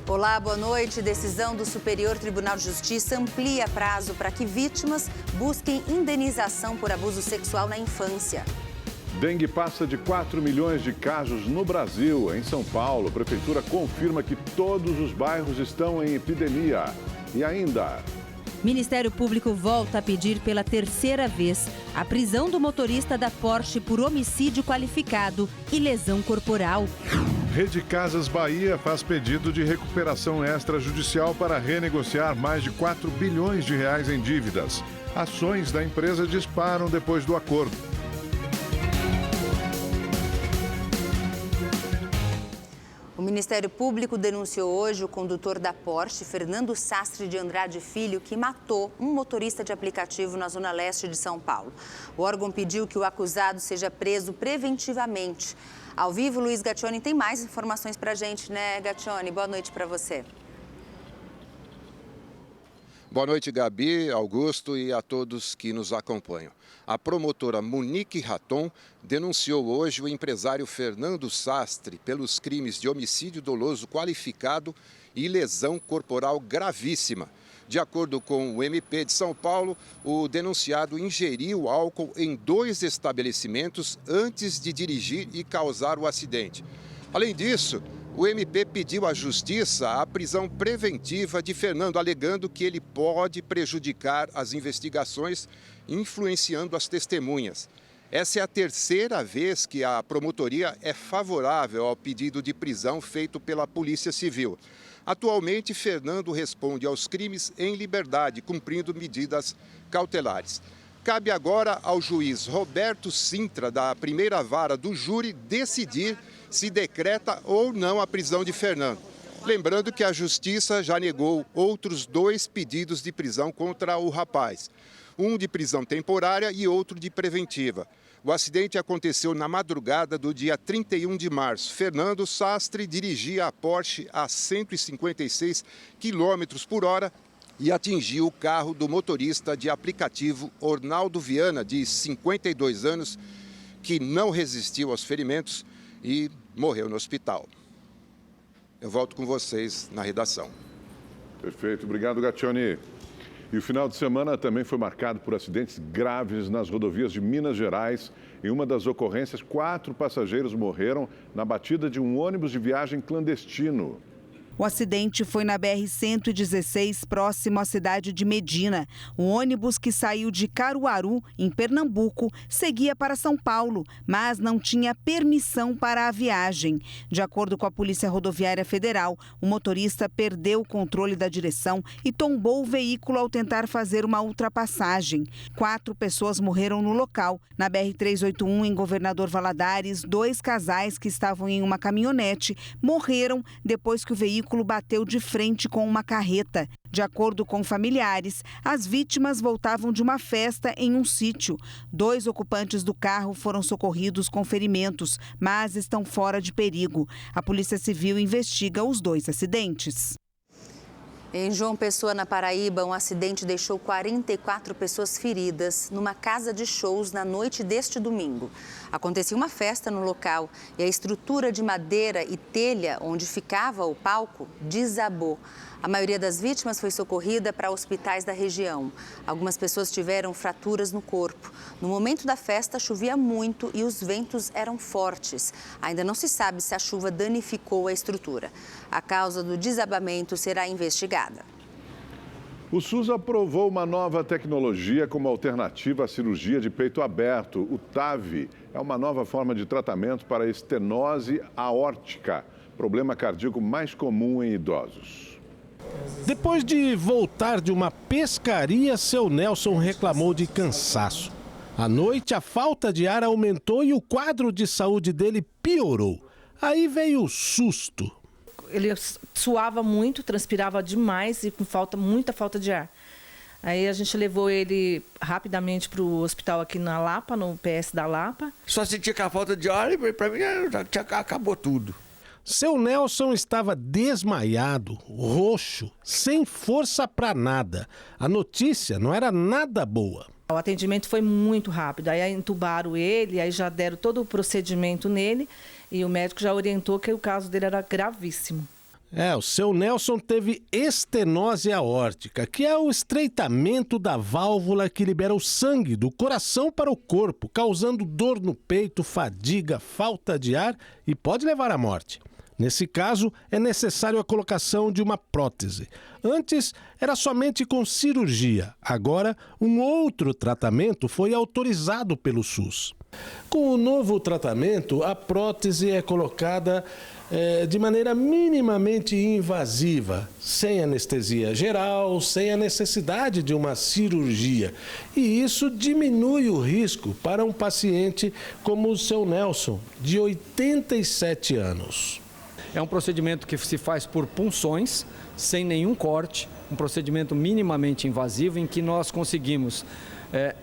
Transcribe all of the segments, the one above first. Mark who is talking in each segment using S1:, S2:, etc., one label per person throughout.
S1: Olá, boa noite. Decisão do Superior Tribunal de Justiça amplia prazo para que vítimas busquem indenização por abuso sexual na infância.
S2: Dengue passa de 4 milhões de casos no Brasil. Em São Paulo, a prefeitura confirma que todos os bairros estão em epidemia. E ainda...
S3: Ministério Público volta a pedir pela terceira vez a prisão do motorista da Porsche por homicídio qualificado e lesão corporal.
S2: Rede Casas Bahia faz pedido de recuperação extrajudicial para renegociar mais de 4 bilhões de reais em dívidas. Ações da empresa disparam depois do acordo.
S1: O Ministério Público denunciou hoje o condutor da Porsche, Fernando Sastre de Andrade Filho, que matou um motorista de aplicativo na zona leste de São Paulo. O órgão pediu que o acusado seja preso preventivamente. Ao vivo, Luiz Gaccioni tem mais informações para a gente, né, Gaccioni? Boa noite para você.
S4: Boa noite, Gabi, Augusto e a todos que nos acompanham. A promotora Monique Raton denunciou hoje o empresário Fernando Sastre pelos crimes de homicídio doloso qualificado e lesão corporal gravíssima. De acordo com o MP de São Paulo, o denunciado ingeriu álcool em 2 estabelecimentos antes de dirigir e causar o acidente. Além disso, o MP pediu à Justiça a prisão preventiva de Fernando, alegando que ele pode prejudicar as investigações, influenciando as testemunhas. Essa é a terceira vez que a promotoria é favorável ao pedido de prisão feito pela Polícia Civil. Atualmente, Fernando responde aos crimes em liberdade, cumprindo medidas cautelares. Cabe agora ao juiz Roberto Sintra, da primeira vara do júri, decidir se decreta ou não a prisão de Fernando. Lembrando que a Justiça já negou outros 2 pedidos de prisão contra o rapaz. Um de prisão temporária e outro de preventiva. O acidente aconteceu na madrugada do dia 31 de março. Fernando Sastre dirigia a Porsche a 156 km por hora e atingiu o carro do motorista de aplicativo Ornaldo Viana, de 52 anos, que não resistiu aos ferimentos e morreu no hospital. Eu volto com vocês na redação.
S2: Perfeito, obrigado, Gaccioni. E o final de semana também foi marcado por acidentes graves nas rodovias de Minas Gerais. Em uma das ocorrências, 4 passageiros morreram na batida de um ônibus de viagem clandestino.
S5: O acidente foi na BR-116, próximo à cidade de Medina. O ônibus que saiu de Caruaru, em Pernambuco, seguia para São Paulo, mas não tinha permissão para a viagem. De acordo com a Polícia Rodoviária Federal, o motorista perdeu o controle da direção e tombou o veículo ao tentar fazer uma ultrapassagem. 4 pessoas morreram no local. Na BR-381, em Governador Valadares, 2 casais que estavam em uma caminhonete morreram depois que o veículo bateu de frente com uma carreta. De acordo com familiares, as vítimas voltavam de uma festa em um sítio. 2 ocupantes do carro foram socorridos com ferimentos, mas estão fora de perigo. A Polícia Civil investiga os 2 acidentes.
S1: Em João Pessoa, na Paraíba, um acidente deixou 44 pessoas feridas numa casa de shows na noite deste domingo. Acontecia uma festa no local e a estrutura de madeira e telha onde ficava o palco desabou. A maioria das vítimas foi socorrida para hospitais da região. Algumas pessoas tiveram fraturas no corpo. No momento da festa, chovia muito e os ventos eram fortes. Ainda não se sabe se a chuva danificou a estrutura. A causa do desabamento será investigada.
S2: O SUS aprovou uma nova tecnologia como alternativa à cirurgia de peito aberto. O TAV é uma nova forma de tratamento para a estenose aórtica, problema cardíaco mais comum em idosos.
S6: Depois de voltar de uma pescaria, seu Nelson reclamou de cansaço. À noite, a falta de ar aumentou e o quadro de saúde dele piorou. Aí veio o susto.
S7: Ele suava muito, transpirava demais e com muita falta de ar. Aí a gente levou ele rapidamente para o hospital aqui na Lapa, no PS da Lapa.
S8: Só sentia que a falta de ar e para mim já acabou tudo.
S6: Seu Nelson estava desmaiado, roxo, sem força para nada. A notícia não era nada boa.
S7: O atendimento foi muito rápido. Aí entubaram ele, aí já deram todo o procedimento nele e o médico já orientou que o caso dele era gravíssimo.
S6: O seu Nelson teve estenose aórtica, que é o estreitamento da válvula que libera o sangue do coração para o corpo, causando dor no peito, fadiga, falta de ar e pode levar à morte. Nesse caso, é necessário a colocação de uma prótese. Antes, era somente com cirurgia. Agora, um outro tratamento foi autorizado pelo SUS. Com o novo tratamento, a prótese é colocada de maneira minimamente invasiva, sem anestesia geral, sem a necessidade de uma cirurgia. E isso diminui o risco para um paciente como o seu Nelson, de 87 anos.
S9: É um procedimento que se faz por punções, sem nenhum corte, um procedimento minimamente invasivo em que nós conseguimos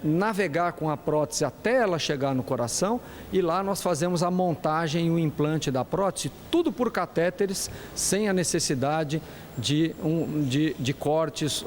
S9: navegar com a prótese até ela chegar no coração e lá nós fazemos a montagem e o implante da prótese, tudo por catéteres, sem a necessidade de cortes.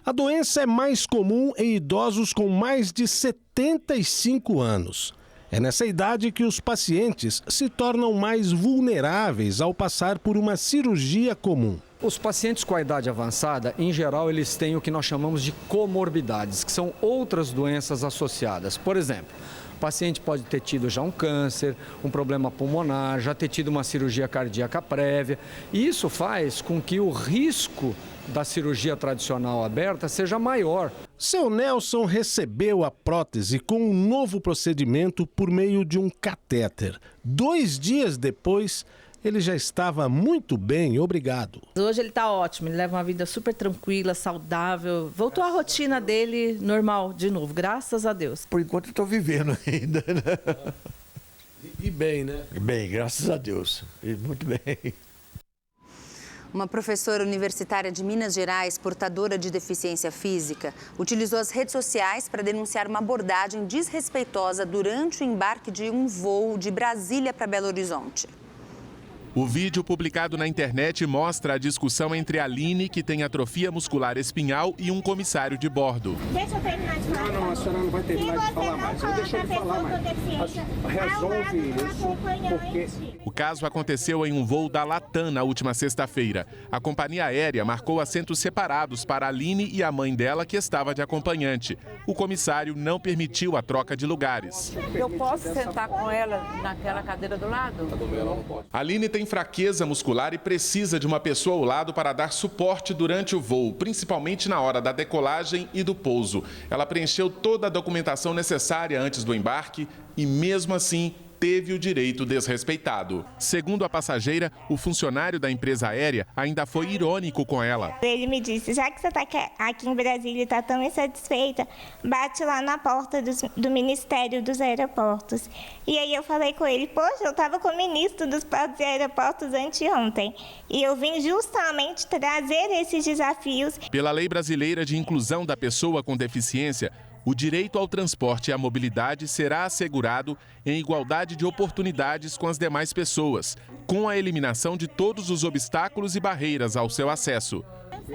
S6: A doença é mais comum em idosos com mais de 75 anos. É nessa idade que os pacientes se tornam mais vulneráveis ao passar por uma cirurgia comum.
S9: Os pacientes com a idade avançada, em geral, eles têm o que nós chamamos de comorbidades, que são outras doenças associadas. Por exemplo, o paciente pode ter tido já um câncer, um problema pulmonar, já ter tido uma cirurgia cardíaca prévia. E isso faz com que o risco da cirurgia tradicional aberta seja maior.
S6: Seu Nelson recebeu a prótese com um novo procedimento por meio de um catéter. 2 dias depois, ele já estava muito bem, obrigado.
S7: Hoje ele está ótimo, ele leva uma vida super tranquila, saudável. Voltou à rotina dele normal de novo, graças a Deus.
S8: Por enquanto eu estou vivendo ainda, né?
S6: E bem, né?
S8: Bem, graças a Deus. E muito bem.
S1: Uma professora universitária de Minas Gerais, portadora de deficiência física, utilizou as redes sociais para denunciar uma abordagem desrespeitosa durante o embarque de um voo de Brasília para Belo Horizonte.
S10: O vídeo publicado na internet mostra a discussão entre a Aline, que tem atrofia muscular espinhal, e um comissário de bordo.
S11: Deixa eu terminar de falar.
S12: Não, a senhora não vai terminar de falar mais. Eu deixo de falar mais. Resolve isso, porque...
S10: O caso aconteceu em um voo da Latam na última sexta-feira. A companhia aérea marcou assentos separados para a Aline e a mãe dela, que estava de acompanhante. O comissário não permitiu a troca de lugares.
S13: Eu posso sentar com ela naquela cadeira do lado?
S10: A Aline tem fraqueza muscular e precisa de uma pessoa ao lado para dar suporte durante o voo, principalmente na hora da decolagem e do pouso. Ela preencheu toda a documentação necessária antes do embarque e, mesmo assim, teve o direito desrespeitado. Segundo a passageira, o funcionário da empresa aérea ainda foi irônico com ela.
S11: Ele me disse, já que você está aqui em Brasília e está tão insatisfeita, bate lá na porta do Ministério dos Aeroportos. E aí eu falei com ele, poxa, eu estava com o ministro dos Portos e Aeroportos anteontem. E eu vim justamente trazer esses desafios.
S10: Pela Lei Brasileira de Inclusão da Pessoa com Deficiência, o direito ao transporte e à mobilidade será assegurado em igualdade de oportunidades com as demais pessoas, com a eliminação de todos os obstáculos e barreiras ao seu acesso.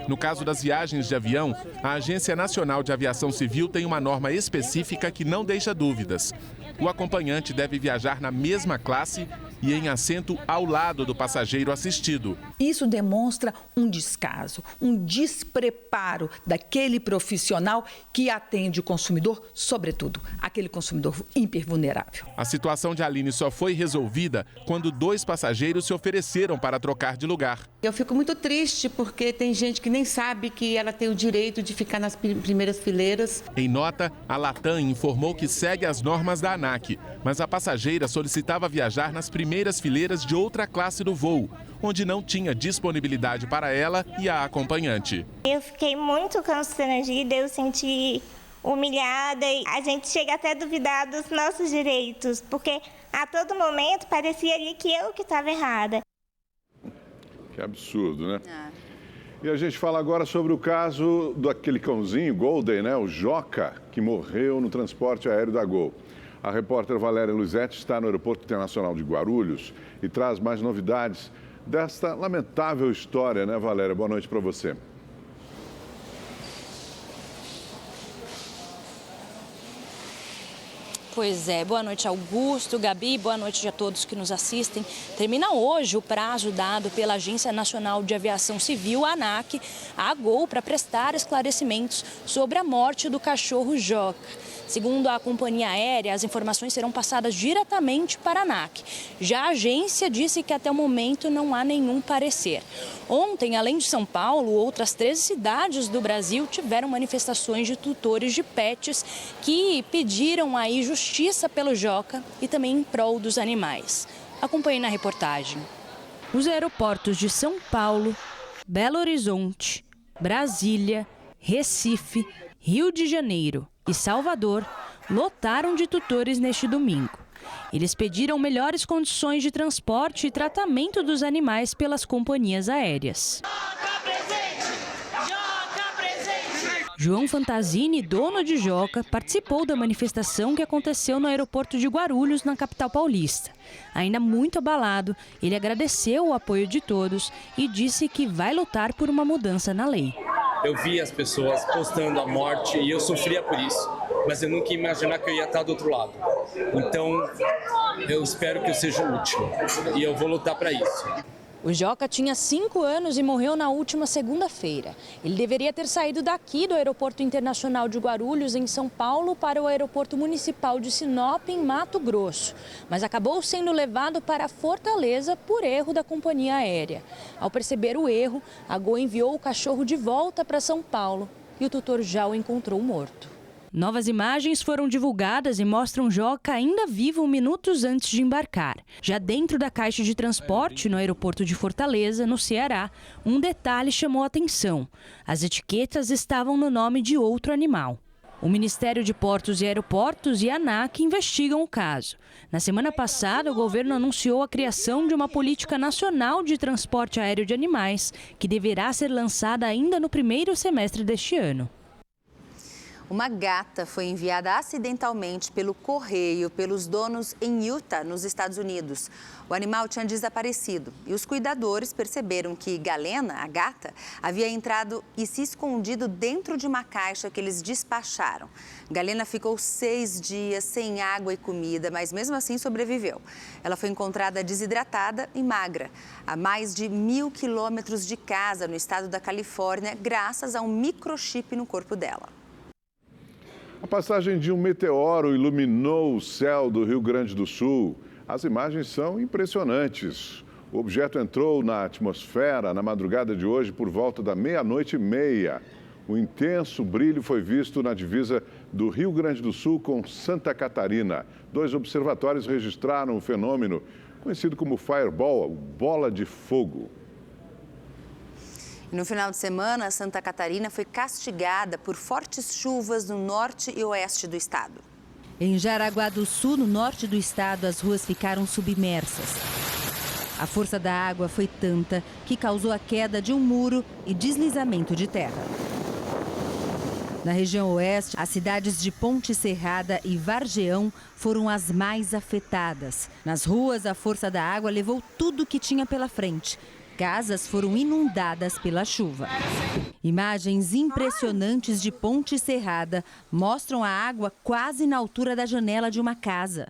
S10: No caso das viagens de avião, a Agência Nacional de Aviação Civil tem uma norma específica que não deixa dúvidas. O acompanhante deve viajar na mesma classe e em assento ao lado do passageiro assistido.
S14: Isso demonstra um descaso, um despreparo daquele profissional que atende o consumidor, sobretudo aquele consumidor hipervulnerável.
S10: A situação de Aline só foi resolvida quando 2 passageiros se ofereceram para trocar de lugar.
S13: Eu fico muito triste porque tem gente que nem sabe que ela tem o direito de ficar nas primeiras fileiras.
S10: Em nota, a Latam informou que segue as normas da ANAC, mas a passageira solicitava viajar nas primeiras fileiras de outra classe do voo, onde não tinha disponibilidade para ela e a acompanhante.
S11: Eu fiquei muito constrangida, eu senti humilhada e a gente chega até a duvidar dos nossos direitos, porque a todo momento parecia ali que eu que estava errada.
S2: Que absurdo, né? E a gente fala agora sobre o caso daquele cãozinho, Golden, né? O Joca, que morreu no transporte aéreo da Gol. A repórter Valéria Luizetti está no Aeroporto Internacional de Guarulhos e traz mais novidades desta lamentável história, né, Valéria? Boa noite para você.
S15: Pois é, boa noite Augusto, Gabi, boa noite a todos que nos assistem. Termina hoje o prazo dado pela Agência Nacional de Aviação Civil, a ANAC, à Gol para prestar esclarecimentos sobre a morte do cachorro Joca. Segundo a companhia aérea, as informações serão passadas diretamente para a ANAC. Já a agência disse que até o momento não há nenhum parecer. Ontem, além de São Paulo, outras 13 cidades do Brasil tiveram manifestações de tutores de pets que pediram aí justiça pelo Joca e também em prol dos animais. Acompanhe na reportagem.
S3: Os aeroportos de São Paulo, Belo Horizonte, Brasília, Recife, Rio de Janeiro e Salvador lotaram de tutores neste domingo. Eles pediram melhores condições de transporte e tratamento dos animais pelas companhias aéreas. João Fantasini, dono de Joca, participou da manifestação que aconteceu no aeroporto de Guarulhos, na capital paulista. Ainda muito abalado, ele agradeceu o apoio de todos e disse que vai lutar por uma mudança na lei.
S16: Eu vi as pessoas postando a morte e eu sofria por isso, mas eu nunca ia imaginar que eu ia estar do outro lado. Então, eu espero que eu seja o último e eu vou lutar para isso.
S15: O Joca tinha 5 anos e morreu na última segunda-feira. Ele deveria ter saído daqui do Aeroporto Internacional de Guarulhos, em São Paulo, para o Aeroporto Municipal de Sinop, em Mato Grosso. Mas acabou sendo levado para Fortaleza por erro da companhia aérea. Ao perceber o erro, a Gol enviou o cachorro de volta para São Paulo e o tutor já o encontrou morto.
S3: Novas imagens foram divulgadas e mostram Joca ainda vivo minutos antes de embarcar. Já dentro da caixa de transporte, no aeroporto de Fortaleza, no Ceará, um detalhe chamou a atenção. As etiquetas estavam no nome de outro animal. O Ministério de Portos e Aeroportos e a ANAC investigam o caso. Na semana passada, o governo anunciou a criação de uma política nacional de transporte aéreo de animais, que deverá ser lançada ainda no primeiro semestre deste ano.
S1: Uma gata foi enviada acidentalmente pelo correio pelos donos em Utah, nos Estados Unidos. O animal tinha desaparecido e os cuidadores perceberam que Galena, a gata, havia entrado e se escondido dentro de uma caixa que eles despacharam. Galena ficou 6 dias sem água e comida, mas mesmo assim sobreviveu. Ela foi encontrada desidratada e magra, a mais de 1.000 quilômetros de casa no estado da Califórnia, graças a um microchip no corpo dela.
S2: A passagem de um meteoro iluminou o céu do Rio Grande do Sul. As imagens são impressionantes. O objeto entrou na atmosfera na madrugada de hoje por volta da 00:30. O intenso brilho foi visto na divisa do Rio Grande do Sul com Santa Catarina. 2 observatórios registraram o fenômeno conhecido como Fireball, bola de fogo.
S1: No final de semana, Santa Catarina foi castigada por fortes chuvas no norte e oeste do estado.
S3: Em Jaraguá do Sul, no norte do estado, as ruas ficaram submersas. A força da água foi tanta que causou a queda de um muro e deslizamento de terra. Na região oeste, as cidades de Ponte Serrada e Vargeão foram as mais afetadas. Nas ruas, a força da água levou tudo que tinha pela frente. Casas foram inundadas pela chuva. Imagens impressionantes de Ponte Serrada mostram a água quase na altura da janela de uma casa.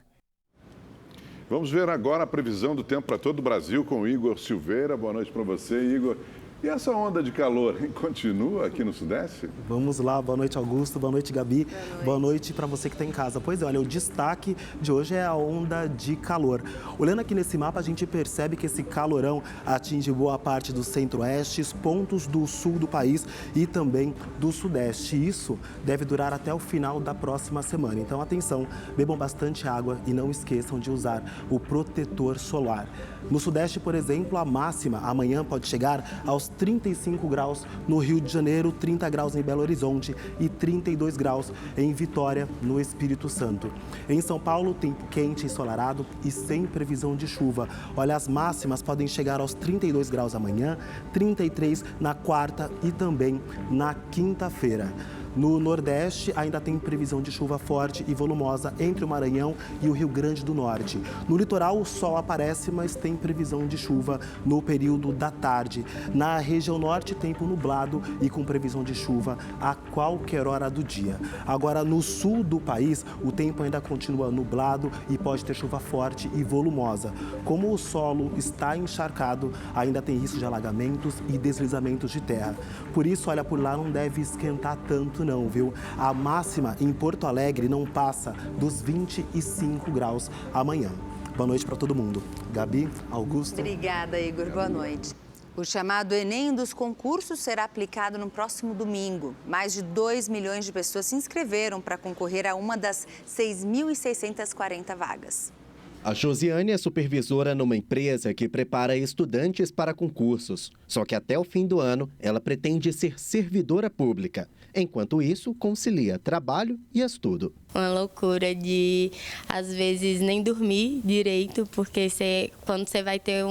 S2: Vamos ver agora a previsão do tempo para todo o Brasil com o Igor Silveira. Boa noite para você, Igor. E essa onda de calor continua aqui no Sudeste?
S17: Vamos lá, boa noite Augusto, boa noite Gabi, boa noite para você que está em casa. Pois é, olha, o destaque de hoje é a onda de calor. Olhando aqui nesse mapa, a gente percebe que esse calorão atinge boa parte do centro-oeste, pontos do sul do país e também do sudeste. Isso deve durar até o final da próxima semana. Então, atenção, bebam bastante água e não esqueçam de usar o protetor solar. No sudeste, por exemplo, a máxima amanhã pode chegar aos 35 graus no Rio de Janeiro, 30 graus em Belo Horizonte e 32 graus em Vitória, no Espírito Santo. Em São Paulo, tempo quente, ensolarado e sem previsão de chuva. Olha, as máximas podem chegar aos 32 graus amanhã, 33 na quarta e também na quinta-feira. No Nordeste, ainda tem previsão de chuva forte e volumosa entre o Maranhão e o Rio Grande do Norte. No litoral, o sol aparece, mas tem previsão de chuva no período da tarde. Na região norte, tempo nublado e com previsão de chuva a qualquer hora do dia. Agora, no sul do país, o tempo ainda continua nublado e pode ter chuva forte e volumosa. Como o solo está encharcado, ainda tem risco de alagamentos e deslizamentos de terra. Por isso, olha, por lá não deve esquentar tanto não, viu? A máxima em Porto Alegre não passa dos 25 graus amanhã. Boa noite para todo mundo. Gabi, Augusto.
S1: Obrigada, Igor. Boa noite. O chamado Enem dos concursos será aplicado no próximo domingo. Mais de 2 milhões de pessoas se inscreveram para concorrer a uma das 6.640 vagas.
S18: A Josiane é supervisora numa empresa que prepara estudantes para concursos. Só que até o fim do ano, ela pretende ser servidora pública. Enquanto isso, concilia trabalho e estudo.
S19: Uma loucura de, às vezes, nem dormir direito, porque quando você vai ter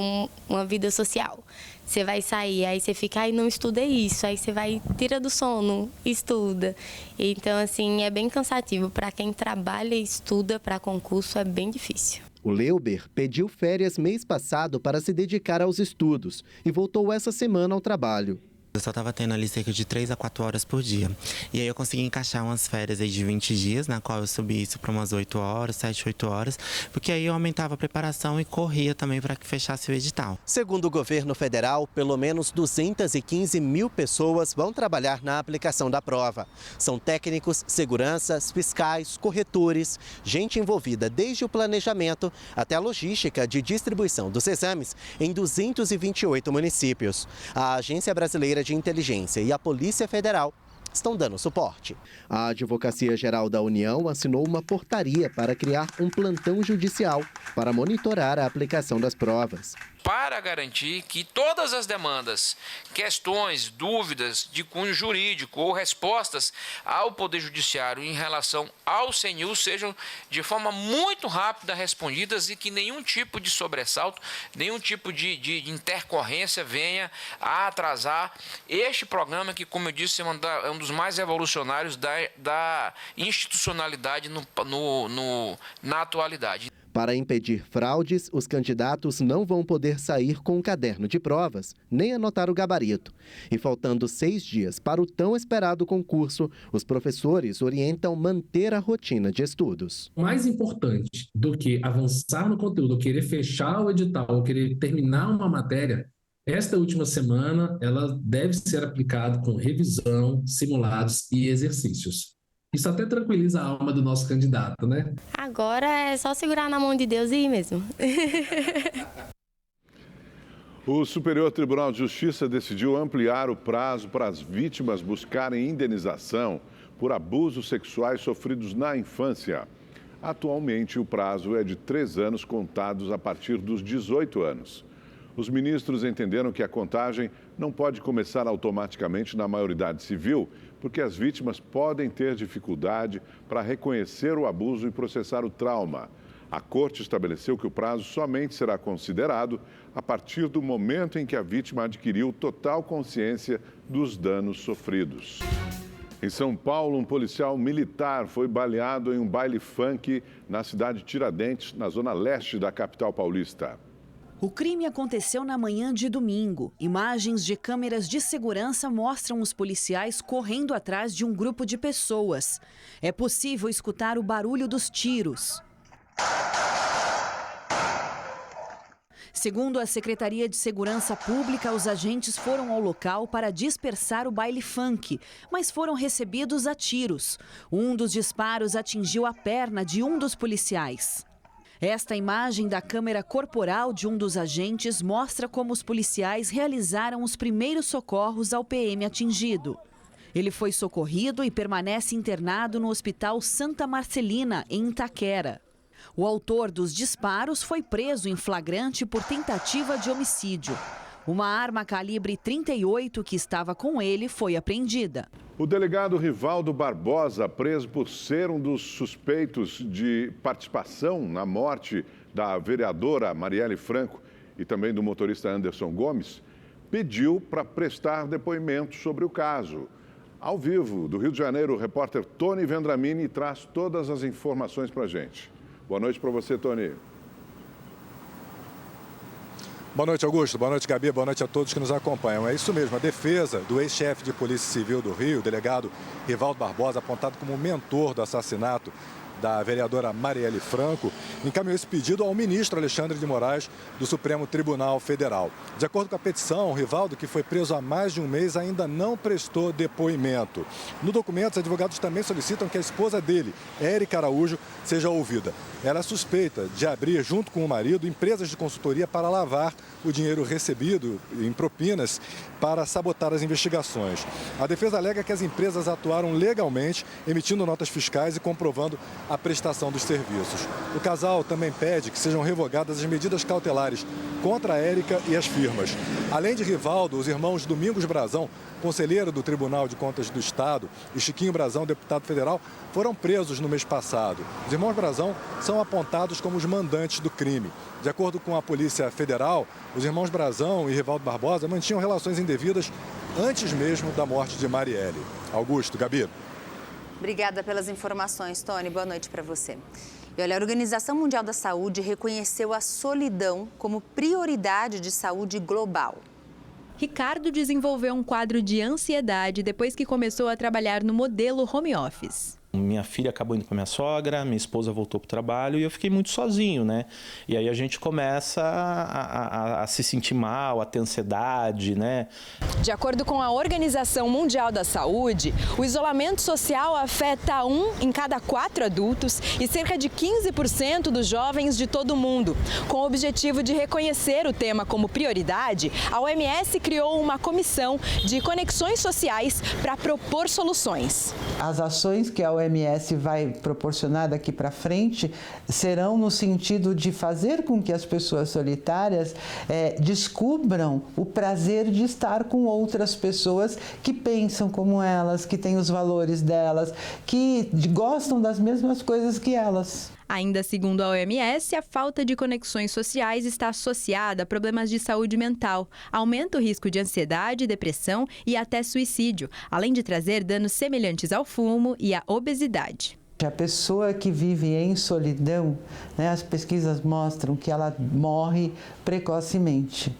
S19: uma vida social, você vai sair, aí você fica, ai, não estuda isso, aí você vai, tira do sono, estuda. Então, assim, é bem cansativo. Para quem trabalha e estuda para concurso, é bem difícil.
S18: O Leuber pediu férias mês passado para se dedicar aos estudos e voltou essa semana ao trabalho.
S20: Eu só estava tendo ali cerca de 3 a 4 horas por dia. E aí eu consegui encaixar umas férias aí de 20 dias, na qual eu subi isso para umas 8 horas, 7, 8 horas, porque aí eu aumentava a preparação e corria também para que fechasse o edital.
S18: Segundo o governo federal, pelo menos 215 mil pessoas vão trabalhar na aplicação da prova. São técnicos, seguranças, fiscais, corretores, gente envolvida desde o planejamento até a logística de distribuição dos exames em 228 municípios. A Agência Brasileira de Inteligência e a Polícia Federal estão dando suporte. A Advocacia Geral da União assinou uma portaria para criar um plantão judicial para monitorar a aplicação das provas.
S21: Para garantir que todas as demandas, questões, dúvidas de cunho jurídico ou respostas ao Poder Judiciário em relação ao CNU sejam de forma muito rápida respondidas e que nenhum tipo de sobressalto, nenhum tipo de intercorrência venha a atrasar este programa que, como eu disse, é um dos mais revolucionários da institucionalidade na atualidade.
S18: Para impedir fraudes, os candidatos não vão poder sair com um caderno de provas, nem anotar o gabarito. E faltando 6 dias para o tão esperado concurso, os professores orientam manter a rotina de estudos.
S22: Mais importante do que avançar no conteúdo, ou querer fechar o edital, ou querer terminar uma matéria, esta última semana ela deve ser aplicada com revisão, simulados e exercícios. Isso até tranquiliza a alma do nosso candidato, né?
S19: Agora é só segurar na mão de Deus e ir mesmo.
S2: O Superior Tribunal de Justiça decidiu ampliar o prazo para as vítimas buscarem indenização por abusos sexuais sofridos na infância. Atualmente, o prazo é de 3 anos contados a partir dos 18 anos. Os ministros entenderam que a contagem não pode começar automaticamente na maioridade civil, porque as vítimas podem ter dificuldade para reconhecer o abuso e processar o trauma. A Corte estabeleceu que o prazo somente será considerado a partir do momento em que a vítima adquiriu total consciência dos danos sofridos. Em São Paulo, um policial militar foi baleado em um baile funk na cidade de Tiradentes, na zona leste da capital paulista.
S23: O crime aconteceu na manhã de domingo. Imagens de câmeras de segurança mostram os policiais correndo atrás de um grupo de pessoas. É possível escutar o barulho dos tiros. Segundo a Secretaria de Segurança Pública, os agentes foram ao local para dispersar o baile funk, mas foram recebidos a tiros. Um dos disparos atingiu a perna de um dos policiais. Esta imagem da câmera corporal de um dos agentes mostra como os policiais realizaram os primeiros socorros ao PM atingido. Ele foi socorrido e permanece internado no Hospital Santa Marcelina, em Itaquera. O autor dos disparos foi preso em flagrante por tentativa de homicídio. Uma arma calibre 38 que estava com ele foi apreendida.
S2: O delegado Rivaldo Barbosa, preso por ser um dos suspeitos de participação na morte da vereadora Marielle Franco e também do motorista Anderson Gomes, pediu para prestar depoimento sobre o caso. Ao vivo, do Rio de Janeiro, o repórter Tony Vendramini traz todas as informações para a gente. Boa noite para você, Tony.
S4: Boa noite, Augusto. Boa noite, Gabi. Boa noite a todos que nos acompanham. É isso mesmo, a defesa do ex-chefe de Polícia Civil do Rio, o delegado Rivaldo Barbosa, apontado como mentor do assassinato da vereadora Marielle Franco, encaminhou esse pedido ao ministro Alexandre de Moraes do Supremo Tribunal Federal. De acordo com a petição, o Rivaldo, que foi preso há mais de um mês, ainda não prestou depoimento. No documento, os advogados também solicitam que a esposa dele, Érica Araújo, seja ouvida. Ela é suspeita de abrir, junto com o marido, empresas de consultoria para lavar o dinheiro recebido em propinas para sabotar as investigações. A defesa alega que as empresas atuaram legalmente, emitindo notas fiscais e comprovando a prestação dos serviços. O casal também pede que sejam revogadas as medidas cautelares contra a Érica e as firmas. Além de Rivaldo, os irmãos Domingos Brazão, conselheiro do Tribunal de Contas do Estado, e Chiquinho Brazão, deputado federal, foram presos no mês passado. Os irmãos Brazão são apontados como os mandantes do crime. De acordo com a Polícia Federal, os irmãos Brazão e Rivaldo Barbosa mantinham relações indevidas antes mesmo da morte de Marielle. Augusto, Gabi.
S1: Obrigada pelas informações, Tony. Boa noite para você. E olha, a Organização Mundial da Saúde reconheceu a solidão como prioridade de saúde global.
S5: Ricardo desenvolveu um quadro de ansiedade depois que começou a trabalhar no modelo home office.
S9: Minha filha acabou indo com a minha sogra, minha esposa voltou para o trabalho e eu fiquei muito sozinho, né? E aí a gente começa a se sentir mal, a ter ansiedade, né?
S5: De acordo com a Organização Mundial da Saúde, o isolamento social afeta 1 em cada 4 adultos e cerca de 15% dos jovens de todo o mundo. Com o objetivo de reconhecer o tema como prioridade, a OMS criou uma comissão de conexões sociais para propor soluções.
S24: As ações que a OMS vai proporcionar daqui para frente serão no sentido de fazer com que as pessoas solitárias descubram o prazer de estar com outras pessoas que pensam como elas, que têm os valores delas, que gostam das mesmas coisas que elas.
S5: Ainda segundo a OMS, a falta de conexões sociais está associada a problemas de saúde mental, aumenta o risco de ansiedade, depressão e até suicídio, além de trazer danos semelhantes ao fumo e à obesidade.
S24: A pessoa que vive em solidão, né, as pesquisas mostram que ela morre precocemente.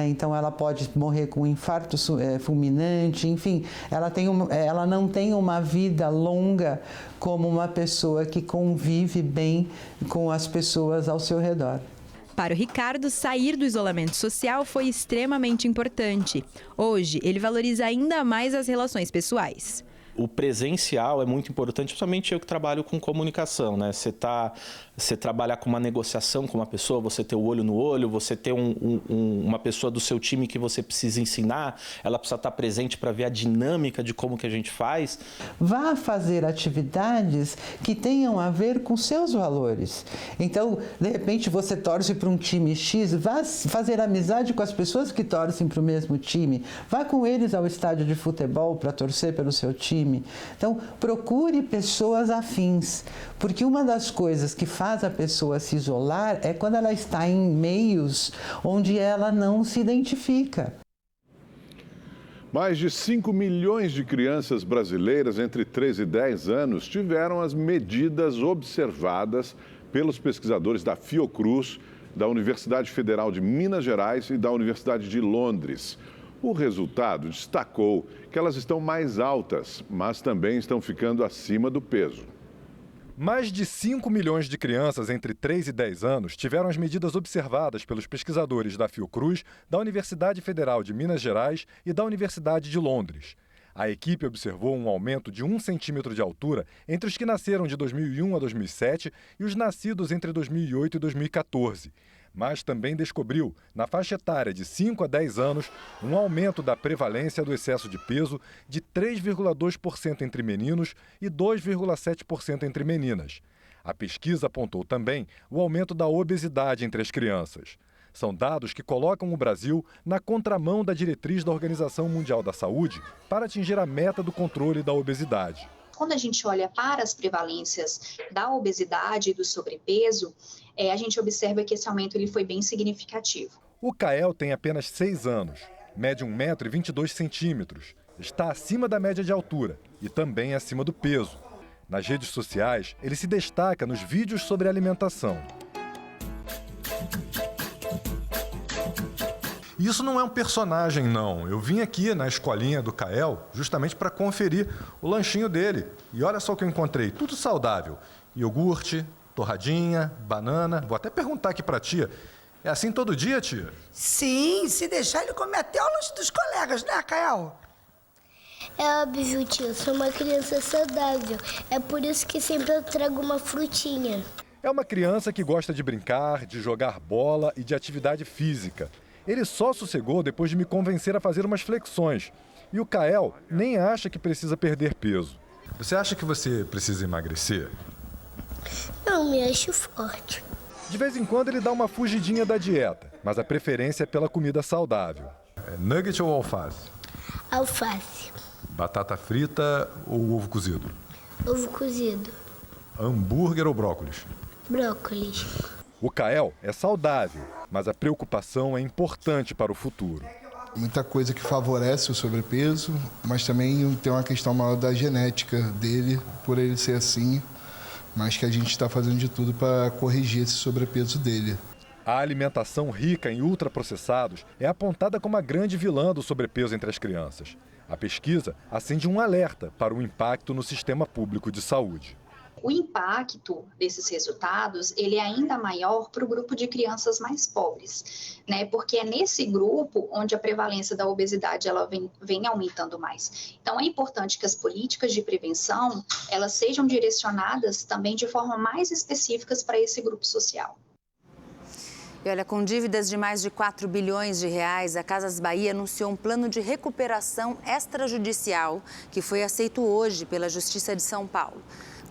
S24: Então, ela pode morrer com um infarto fulminante, enfim, ela não tem uma vida longa como uma pessoa que convive bem com as pessoas ao seu redor.
S5: Para o Ricardo, sair do isolamento social foi extremamente importante. Hoje, ele valoriza ainda mais as relações pessoais.
S9: O presencial é muito importante, principalmente eu que trabalho com comunicação, né? Você trabalhar com uma negociação com uma pessoa, você ter o olho no olho, você ter uma pessoa do seu time que você precisa ensinar, ela precisa estar presente para ver a dinâmica de como que a gente faz.
S24: Vá fazer atividades que tenham a ver com seus valores. Então, de repente, você torce para um time X, vá fazer amizade com as pessoas que torcem para o mesmo time. Vá com eles ao estádio de futebol para torcer pelo seu time. Então, procure pessoas afins, porque uma das coisas que faz a pessoa se isolar é quando ela está em meios onde ela não se identifica.
S2: Mais de 5 milhões de crianças brasileiras entre 3 e 10 anos tiveram as medidas observadas pelos pesquisadores da Fiocruz, da Universidade Federal de Minas Gerais e da Universidade de Londres. O resultado destacou que elas estão mais altas, mas também estão ficando acima do peso.
S4: Mais de 5 milhões de crianças entre 3 e 10 anos tiveram as medidas observadas pelos pesquisadores da Fiocruz, da Universidade Federal de Minas Gerais e da Universidade de Londres. A equipe observou um aumento de 1 centímetro de altura entre os que nasceram de 2001 a 2007 e os nascidos entre 2008 e 2014. Mas também descobriu, na faixa etária de 5 a 10 anos, um aumento da prevalência do excesso de peso de 3,2% entre meninos e 2,7% entre meninas. A pesquisa apontou também o aumento da obesidade entre as crianças. São dados que colocam o Brasil na contramão da diretriz da Organização Mundial da Saúde para atingir a meta do controle da obesidade.
S25: Quando a gente olha para as prevalências da obesidade e do sobrepeso, a gente observa que esse aumento ele foi bem significativo.
S4: O Kael tem apenas 6 anos. Mede 1,22 m, está acima da média de altura e também acima do peso. Nas redes sociais, ele se destaca nos vídeos sobre alimentação. Isso não é um personagem, não. Eu vim aqui na escolinha do Kael justamente para conferir o lanchinho dele. E olha só o que eu encontrei, tudo saudável. Iogurte, torradinha, banana. Vou até perguntar aqui para a tia. É assim todo dia, tia?
S6: Sim, se deixar ele comer até o lanche dos colegas, né, Kael?
S7: É óbvio, tio, eu sou uma criança saudável. É por isso que sempre eu trago uma frutinha.
S4: É uma criança que gosta de brincar, de jogar bola e de atividade física. Ele só sossegou depois de me convencer a fazer umas flexões. E o Kael nem acha que precisa perder peso. Você acha que você precisa emagrecer?
S7: Não, me acho forte.
S4: De vez em quando ele dá uma fugidinha da dieta, mas a preferência é pela comida saudável. É nugget ou alface?
S7: Alface.
S4: Batata frita ou ovo cozido?
S7: Ovo cozido.
S4: Hambúrguer ou brócolis?
S7: Brócolis.
S4: O Kael é saudável, mas a preocupação é importante para o futuro.
S8: Muita coisa que favorece o sobrepeso, mas também tem uma questão maior da genética dele, por ele ser assim, mas que a gente está fazendo de tudo para corrigir esse sobrepeso dele.
S4: A alimentação rica em ultraprocessados é apontada como a grande vilã do sobrepeso entre as crianças. A pesquisa acende um alerta para o impacto no sistema público de saúde.
S25: O impacto desses resultados ele é ainda maior para o grupo de crianças mais pobres, né? Porque é nesse grupo onde a prevalência da obesidade ela vem aumentando mais. Então, é importante que as políticas de prevenção elas sejam direcionadas também de forma mais específicas para esse grupo social.
S1: E olha, com dívidas de mais de 4 bilhões de reais, a Casas Bahia anunciou um plano de recuperação extrajudicial que foi aceito hoje pela Justiça de São Paulo.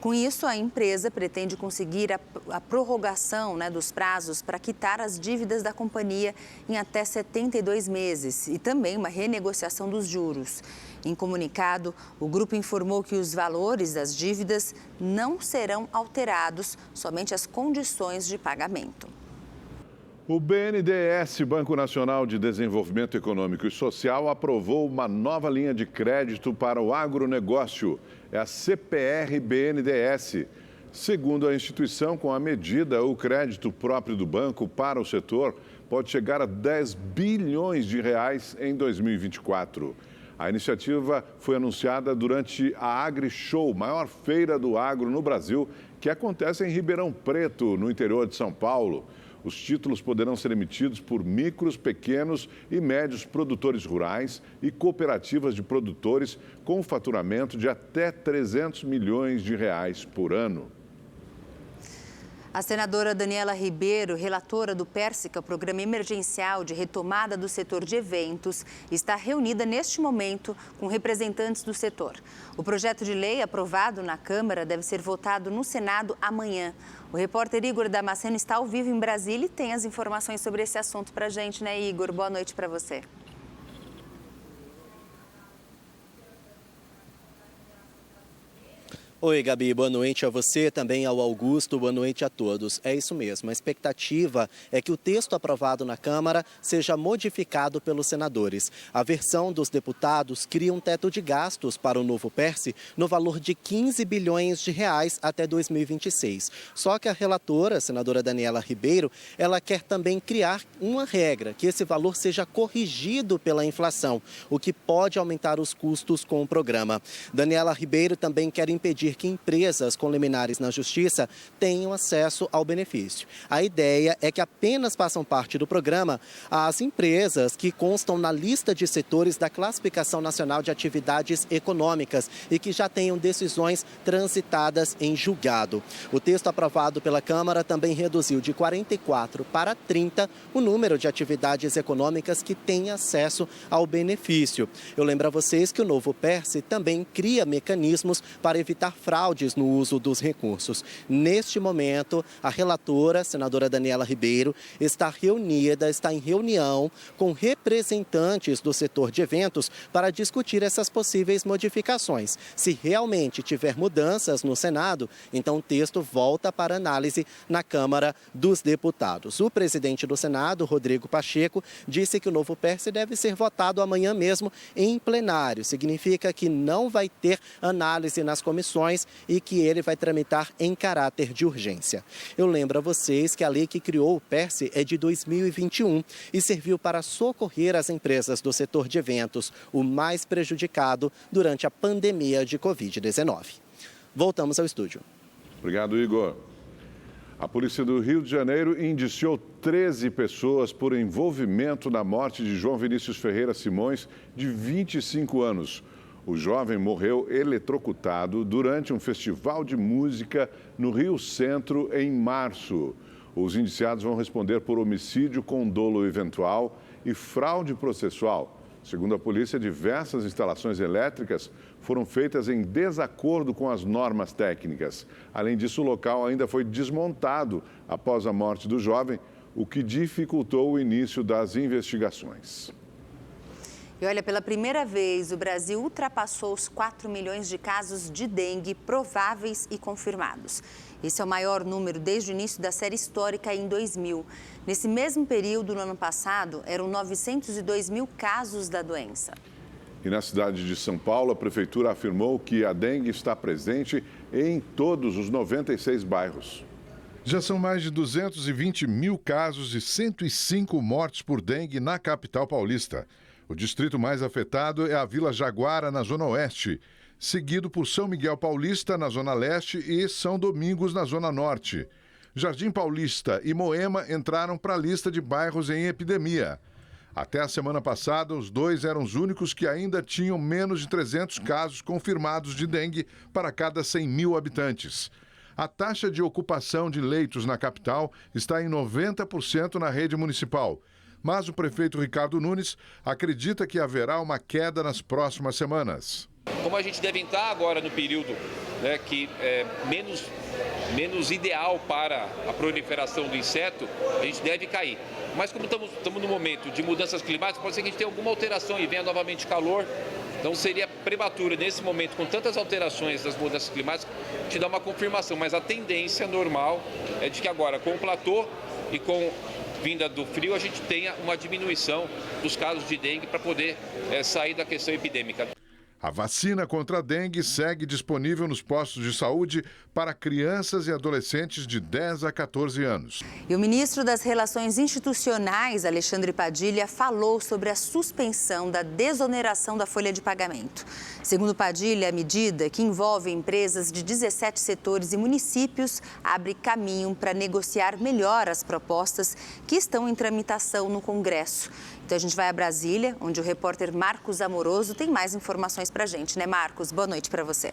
S1: Com isso, a empresa pretende conseguir a prorrogação dos prazos para quitar as dívidas da companhia em até 72 meses e também uma renegociação dos juros. Em comunicado, o grupo informou que os valores das dívidas não serão alterados, somente as condições de pagamento.
S2: O BNDES, Banco Nacional de Desenvolvimento Econômico e Social, aprovou uma nova linha de crédito para o agronegócio. É a CPR-BNDES. Segundo a instituição, com a medida, o crédito próprio do banco para o setor pode chegar a 10 bilhões de reais em 2024. A iniciativa foi anunciada durante a AgriShow, maior feira do agro no Brasil, que acontece em Ribeirão Preto, no interior de São Paulo. Os títulos poderão ser emitidos por micros, pequenos e médios produtores rurais e cooperativas de produtores com faturamento de até 300 milhões de reais por ano.
S1: A senadora Daniela Ribeiro, relatora do PERSICA, Programa Emergencial de Retomada do Setor de Eventos, está reunida neste momento com representantes do setor. O projeto de lei aprovado na Câmara deve ser votado no Senado amanhã. O repórter Igor Damasceno está ao vivo em Brasília e tem as informações sobre esse assunto para a gente, né, Igor? Boa noite para você.
S18: Oi, Gabi, boa noite a você, também ao Augusto, boa noite a todos. É isso mesmo, a expectativa é que o texto aprovado na Câmara seja modificado pelos senadores. A versão dos deputados cria um teto de gastos para o novo PERSE no valor de 15 bilhões de reais até 2026. Só que a relatora, a senadora Daniela Ribeiro, ela quer também criar uma regra, que esse valor seja corrigido pela inflação, o que pode aumentar os custos com o programa. Daniela Ribeiro também quer impedir que empresas com liminares na Justiça tenham acesso ao benefício. A ideia é que apenas façam parte do programa as empresas que constam na lista de setores da Classificação Nacional de Atividades Econômicas e que já tenham decisões transitadas em julgado. O texto aprovado pela Câmara também reduziu de 44 para 30 o número de atividades econômicas que têm acesso ao benefício. Eu lembro a vocês que o novo PERSE também cria mecanismos para evitar fraudes no uso dos recursos. Neste momento, a relatora, a senadora Daniela Ribeiro, está em reunião com representantes do setor de eventos para discutir essas possíveis modificações. Se realmente tiver mudanças no Senado, então o texto volta para análise na Câmara dos Deputados. O presidente do Senado, Rodrigo Pacheco, disse que o novo PERSE deve ser votado amanhã mesmo em plenário. Significa que não vai ter análise nas comissões e que ele vai tramitar em caráter de urgência. Eu lembro a vocês que a lei que criou o PERSE é de 2021 e serviu para socorrer as empresas do setor de eventos, o mais prejudicado durante a pandemia de Covid-19. Voltamos ao estúdio.
S2: Obrigado, Igor. A polícia do Rio de Janeiro indiciou 13 pessoas por envolvimento na morte de João Vinícius Ferreira Simões, de 25 anos. O jovem morreu eletrocutado durante um festival de música no Rio Centro em março. Os indiciados vão responder por homicídio com dolo eventual e fraude processual. Segundo a polícia, diversas instalações elétricas foram feitas em desacordo com as normas técnicas. Além disso, o local ainda foi desmontado após a morte do jovem, o que dificultou o início das investigações.
S1: E olha, pela primeira vez, o Brasil ultrapassou os 4 milhões de casos de dengue prováveis e confirmados. Esse é o maior número desde o início da série histórica em 2000. Nesse mesmo período, no ano passado, eram 902 mil casos da doença.
S2: E na cidade de São Paulo, a prefeitura afirmou que a dengue está presente em todos os 96 bairros. Já são mais de 220 mil casos e 105 mortes por dengue na capital paulista. O distrito mais afetado é a Vila Jaguara, na Zona Oeste, seguido por São Miguel Paulista, na Zona Leste, e São Domingos, na Zona Norte. Jardim Paulista e Moema entraram para a lista de bairros em epidemia. Até a semana passada, os dois eram os únicos que ainda tinham menos de 300 casos confirmados de dengue para cada 100 mil habitantes. A taxa de ocupação de leitos na capital está em 90% na rede municipal. Mas o prefeito Ricardo Nunes acredita que haverá uma queda nas próximas semanas.
S10: Como a gente deve entrar agora no período, né, que é menos ideal para a proliferação do inseto, a gente deve cair. Mas como estamos no momento de mudanças climáticas, pode ser que a gente tenha alguma alteração e venha novamente calor. Então seria prematuro, nesse momento, com tantas alterações das mudanças climáticas, te dar uma confirmação. Mas a tendência normal é de que agora, com o platô e com vinda do frio, a gente tenha uma diminuição dos casos de dengue para poder sair da questão epidêmica.
S2: A vacina contra a dengue segue disponível nos postos de saúde para crianças e adolescentes de 10 a 14 anos.
S1: E o ministro das Relações Institucionais, Alexandre Padilha, falou sobre a suspensão da desoneração da folha de pagamento. Segundo Padilha, a medida, que envolve empresas de 17 setores e municípios, abre caminho para negociar melhor as propostas que estão em tramitação no Congresso. Então a gente vai a Brasília, onde o repórter Marcos Amoroso tem mais informações para a gente, né, Marcos? Boa noite para você.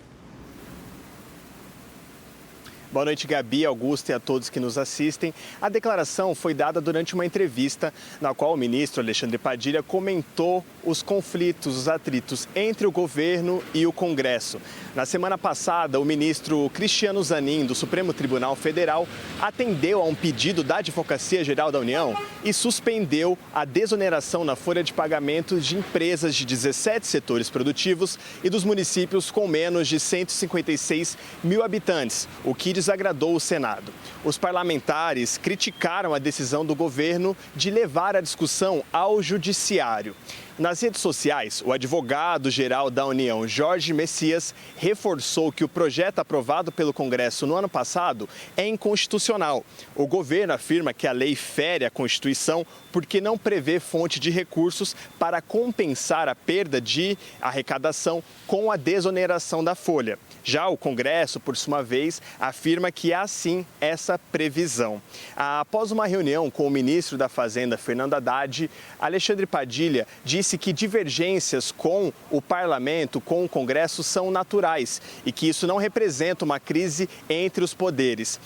S11: Boa noite, Gabi, Augusto e a todos que nos assistem. A declaração foi dada durante uma entrevista na qual o ministro Alexandre Padilha comentou os conflitos, os atritos entre o governo e o Congresso. Na semana passada, o ministro Cristiano Zanin, do Supremo Tribunal Federal, atendeu a um pedido da Advocacia Geral da União e suspendeu a desoneração na folha de pagamento de empresas de 17 setores produtivos e dos municípios com menos de 156 mil habitantes, o que desagradou o Senado. Os parlamentares criticaram a decisão do governo de levar a discussão ao judiciário. Nas redes sociais, o advogado-geral da União, Jorge Messias, reforçou que o projeto aprovado pelo Congresso no ano passado é inconstitucional. O governo afirma que a lei fere a Constituição porque não prevê fonte de recursos para compensar a perda de arrecadação com a desoneração da folha. Já o Congresso, por sua vez, afirma que há sim essa previsão. Após uma reunião com o ministro da Fazenda, Fernando Haddad, Alexandre Padilha disse que divergências com o parlamento, com o Congresso, são naturais e que isso não representa uma crise entre os poderes.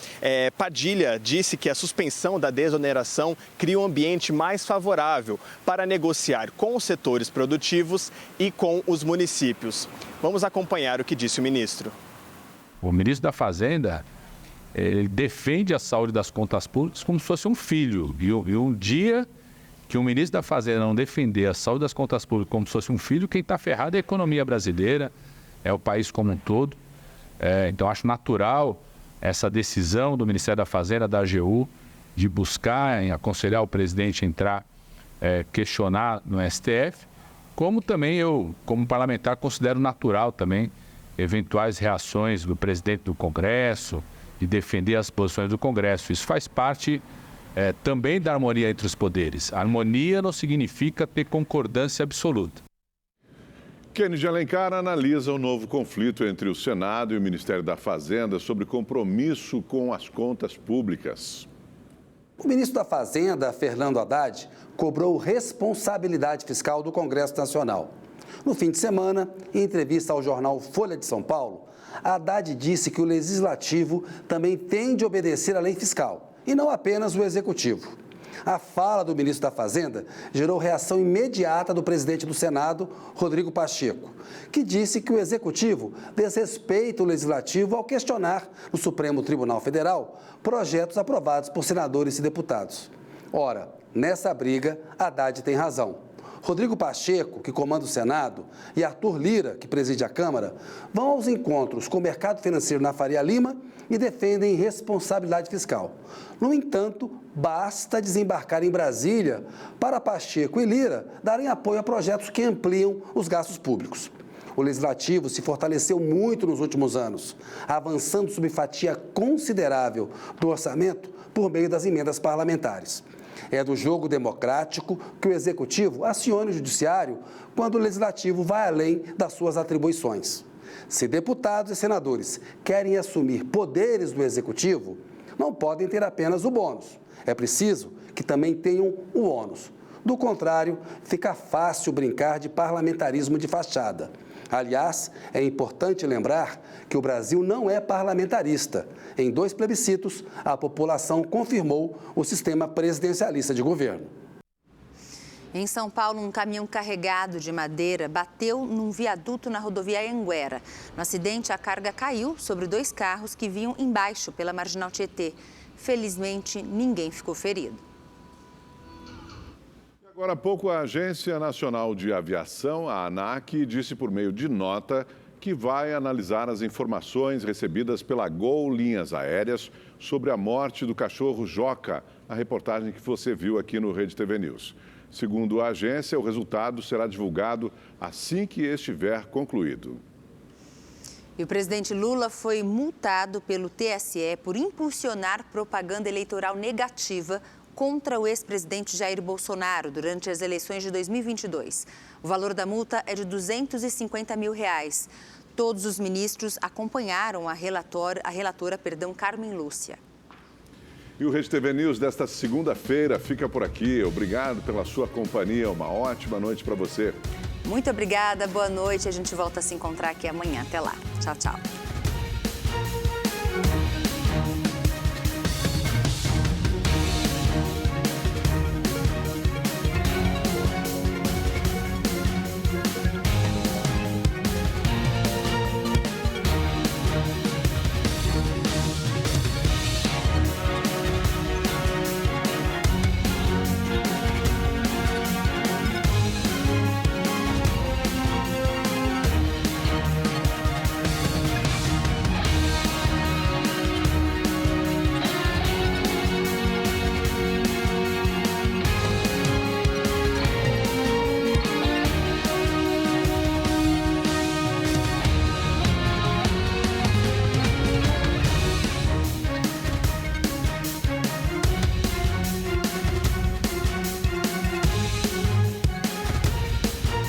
S11: Padilha disse que a suspensão da desoneração cria um ambiente mais favorável para negociar com os setores produtivos e com os municípios. Vamos acompanhar o que disse o ministro.
S12: O ministro da Fazenda, ele defende a saúde das contas públicas como se fosse um filho. E um dia que o ministro da Fazenda não defender a saúde das contas públicas como se fosse um filho, quem está ferrado é a economia brasileira, é o país como um todo. Então, acho natural essa decisão do Ministério da Fazenda, da AGU, de buscar, aconselhar o presidente a entrar, questionar no STF, como também eu, como parlamentar, considero natural também eventuais reações do presidente do Congresso, de defender as posições do Congresso. Isso faz parte também da harmonia entre os poderes. A harmonia não significa ter concordância absoluta.
S2: Kennedy Alencar analisa o novo conflito entre o Senado e o Ministério da Fazenda sobre compromisso com as contas públicas.
S13: O ministro da Fazenda, Fernando Haddad, cobrou responsabilidade fiscal do Congresso Nacional. No fim de semana, em entrevista ao jornal Folha de São Paulo, Haddad disse que o Legislativo também tem de obedecer à lei fiscal, e não apenas o Executivo. A fala do ministro da Fazenda gerou reação imediata do presidente do Senado, Rodrigo Pacheco, que disse que o Executivo desrespeita o Legislativo ao questionar no Supremo Tribunal Federal projetos aprovados por senadores e deputados. Ora, nessa briga, Haddad tem razão. Rodrigo Pacheco, que comanda o Senado, e Arthur Lira, que preside a Câmara, vão aos encontros com o mercado financeiro na Faria Lima e defendem responsabilidade fiscal. No entanto, basta desembarcar em Brasília para Pacheco e Lira darem apoio a projetos que ampliam os gastos públicos. O Legislativo se fortaleceu muito nos últimos anos, avançando sob fatia considerável do orçamento por meio das emendas parlamentares. É do jogo democrático que o Executivo acione o Judiciário quando o Legislativo vai além das suas atribuições. Se deputados e senadores querem assumir poderes do Executivo, não podem ter apenas o bônus. É preciso que também tenham o ônus. Do contrário, fica fácil brincar de parlamentarismo de fachada. Aliás, é importante lembrar que o Brasil não é parlamentarista. Em 2 plebiscitos, a população confirmou o sistema presidencialista de governo.
S1: Em São Paulo, um caminhão carregado de madeira bateu num viaduto na rodovia Anhanguera. No acidente, a carga caiu sobre 2 carros que vinham embaixo pela Marginal Tietê. Felizmente, ninguém ficou ferido.
S2: Agora há pouco, a Agência Nacional de Aviação, a ANAC, disse por meio de nota que vai analisar as informações recebidas pela Gol Linhas Aéreas sobre a morte do cachorro Joca, a reportagem que você viu aqui no Rede TV News. Segundo a agência, o resultado será divulgado assim que estiver concluído.
S1: E o presidente Lula foi multado pelo TSE por impulsionar propaganda eleitoral negativa contra o ex-presidente Jair Bolsonaro durante as eleições de 2022. O valor da multa é de R$ 250 mil. Todos os ministros acompanharam a relatora Carmen Lúcia.
S2: E o Rede TV News desta segunda-feira fica por aqui. Obrigado pela sua companhia. Uma ótima noite para você.
S1: Muito obrigada, boa noite. A gente volta a se encontrar aqui amanhã. Até lá. Tchau, tchau.